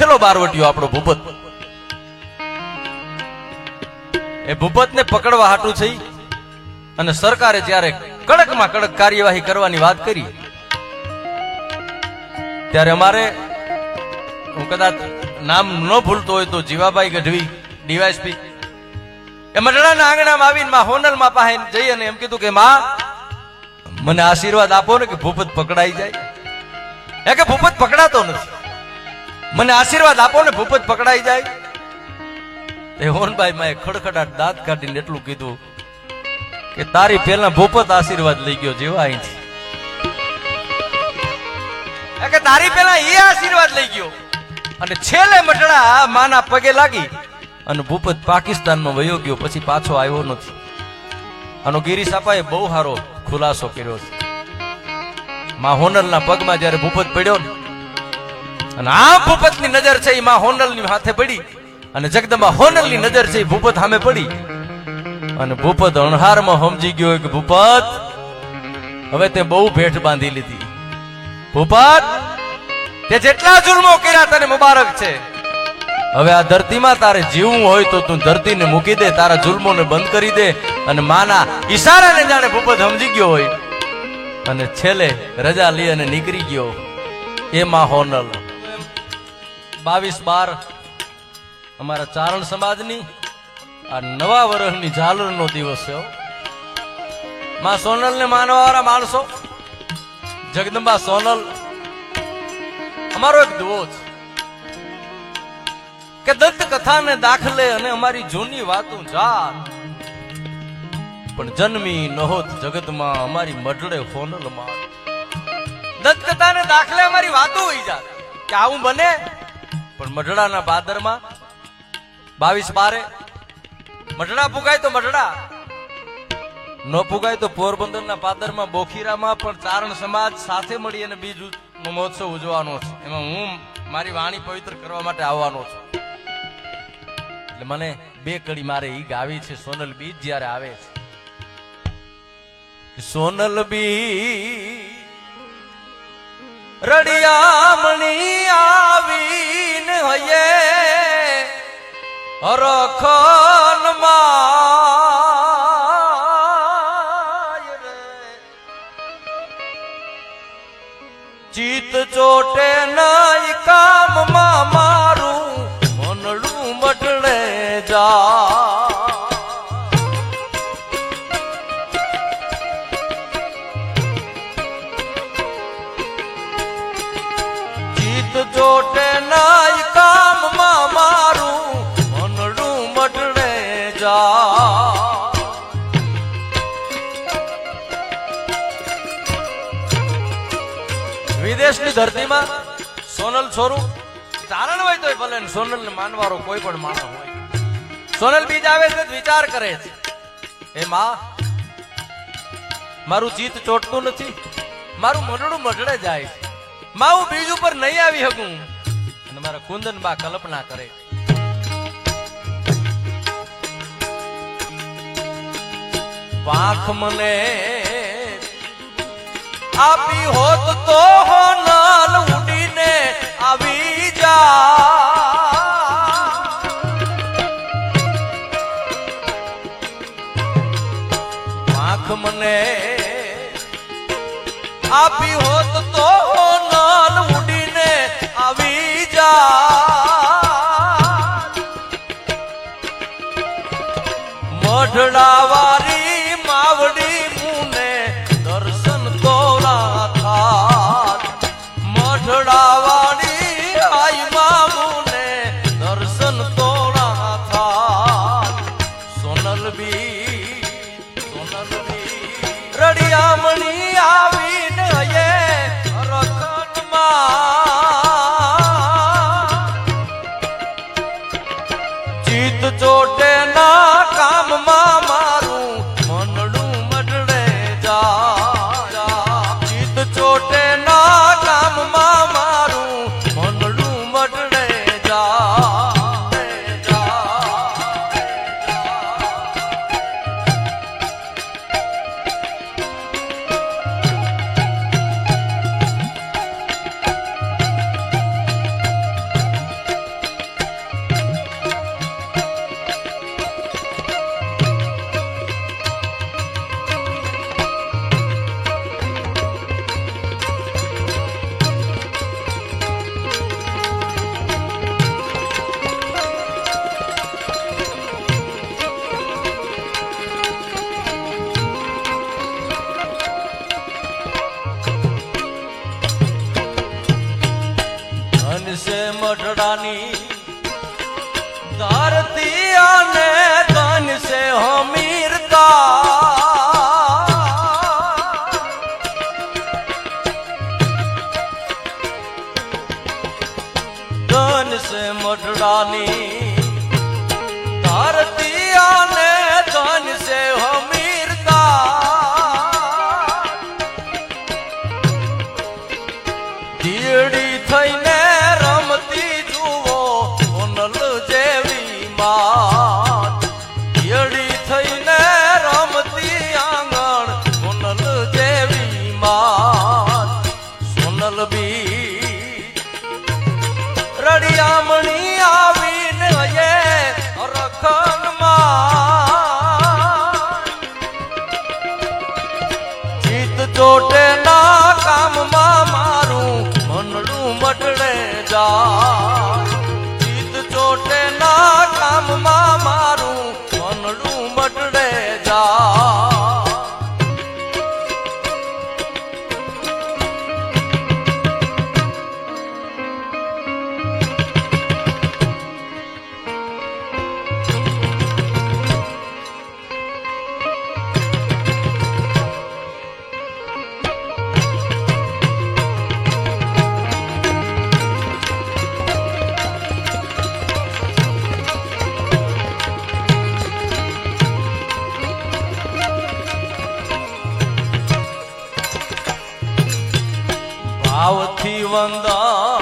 છેલ્લો બારવટીયો આપણો ભૂપત. એ ભૂપતને પકડવા હાટું થઈ અને સરકારે જ્યારે કડકમાં કડક કાર્યવાહી કરવાની વાત કરી ત્યારે અમારે, હું કદાચ નામ ન ભૂલતો હોય તો જીવાભાઈ ગઢવી ડીવાયએસપી એ મઢડાના આંગણામાં આવીને માં હોનલમાં પાસે જઈ અને એમ કીધું કે માં મને આશીર્વાદ આપો ને કે ભૂપત પકડાઈ જાય. એ કે ભૂપત પકડાતો નથી, મને આશીર્વાદ આપો ને ભૂપત પકડાઈ જાય. એ હોનભાઈ માં ખડખડાટ દાંત કાઢીને એટલું કીધું કે તારી પહેલા ભૂપત આશીર્વાદ લઈ ગયો જેવા અહીંથી. કે તારી પહેલા એ આશીર્વાદ લઈ ગયો અને છેલ્લે મટડા માના પગે લાગી અને ભૂપત પાકિસ્તાનમાં વયો ગયો, પછી પાછો આવ્યો નથી. આનો ગિરીશ આપાએ બહુ સારો ખુલાસો કર્યો છે. માં હોનલના પગમાં જયારે ભૂપત પડ્યો ને અને આ ભૂપતની નજર છે એ માં હોનલની હાથે પડી અને જગદંબા હોનલની નજર છે એ ભૂપત સામે પડી અને ભૂપત અણહારમાં સમજી ગયો કે ભૂપત હવે તે બહુ ભેટ બાંધી લીધી. ભૂપત તે જેટલા જુલ્મો કર્યા તને મુબારક છે. હવે આ ધરતીમાં તારે જીવવું હોય તો તું ધરતીને મૂકી દે, તારા જુલ્મોને બંધ કરી દે. અને માના ઈશારાને જાણે ભૂપત સમજી ગયો હોય અને છેલ્લે રજા લઈ અને નીકળી ગયો. એમાં હોનલ 22/12 અમારા ચારણ સમાજની આ નવા વર્ષની ઝાલરનો દિવસ છે. માં સોનલને માનવા વાળા માણસો, જગદંબા સોનલ અમારો એક દુઓ છે કે દત્ત કથાને દાખલે અને અમારી જૂની વાતો જાત પણ જન્મી નહોત જગતમાં અમારી મઢડે હોનલમાં. દત્ત કથાને દાખલે અમારી વાતો હોઈ જાત કે આવું બને, પણ મઢડાના પાદરમાં 22/12 મઢડા પુગાય તો મઢડા, ન પુગાય તો પોરબંદરના પાદરમાં બોખીરામાં પણ ચારણ સમાજ સાથે મળી અને બીજું મહોત્સવ ઉજવાનો છે. એમાં હું મારી વાણી પવિત્ર કરવા માટે આવવાનો છું. એટલે મને 2 કડી મારે ઈ ગાવી છે. સોનલ બીજ જ્યારે આવે છે, સોનલ બી રડિયામણી આવીને હયે હરખન માય રે ચિત ચોટે નઈ કામમાં મારું મનડું મઢડે જા. ચિત ચોટે નઈ કામમાં મારું મનડું મઢડે જા. વિદેશની ધરતીમાં સોનલ છોરું ચારણ હોય તોય ભલે સોનલ ને માનવારો કોઈ પણ માણસ હોય, સોનલ બીજ આવે છે વિચાર કરે છે એ માં મારું ચિત્ત ચોટતું નથી, મારું મનડું મઢડે જાય છે. માં હું બીજ ઉપર નહીં આવી શકું અને મારા કુંદન બા કલ્પના કરે. પાંખ મને આપી હોત તો હોનલ ઉડીને આવી જા. પાંખ મને આપી હોત તો હોનલ ઉડીને આવી જા. મઢડા વારી માવડી મુને દર્શન તોરા થાત. મઢડા વાળી આઈ મામુને દર્શન તોરા થાત. સોનલ બી રડિયામણી આવીને હયે રખન છે મઢડાની ધરતી અને ધન છે હમીરતા ધન છે મઢડાની ધરતી અને ધન છે હમીરતા દીડી થઈને રમતી જુઓ સોનલ જેવી માત દીડી થઈને રમતી આંગણ સોનલ જેવી માત સોનલ બી રડિયામણી આવીને એ રખનમાં ચિત ચોટે ના કામમાં મારું મનડું મટડે જાય ચિત ચોટે ના કામમાં મારું મનડું મટડે જાય ભાવથી વંદા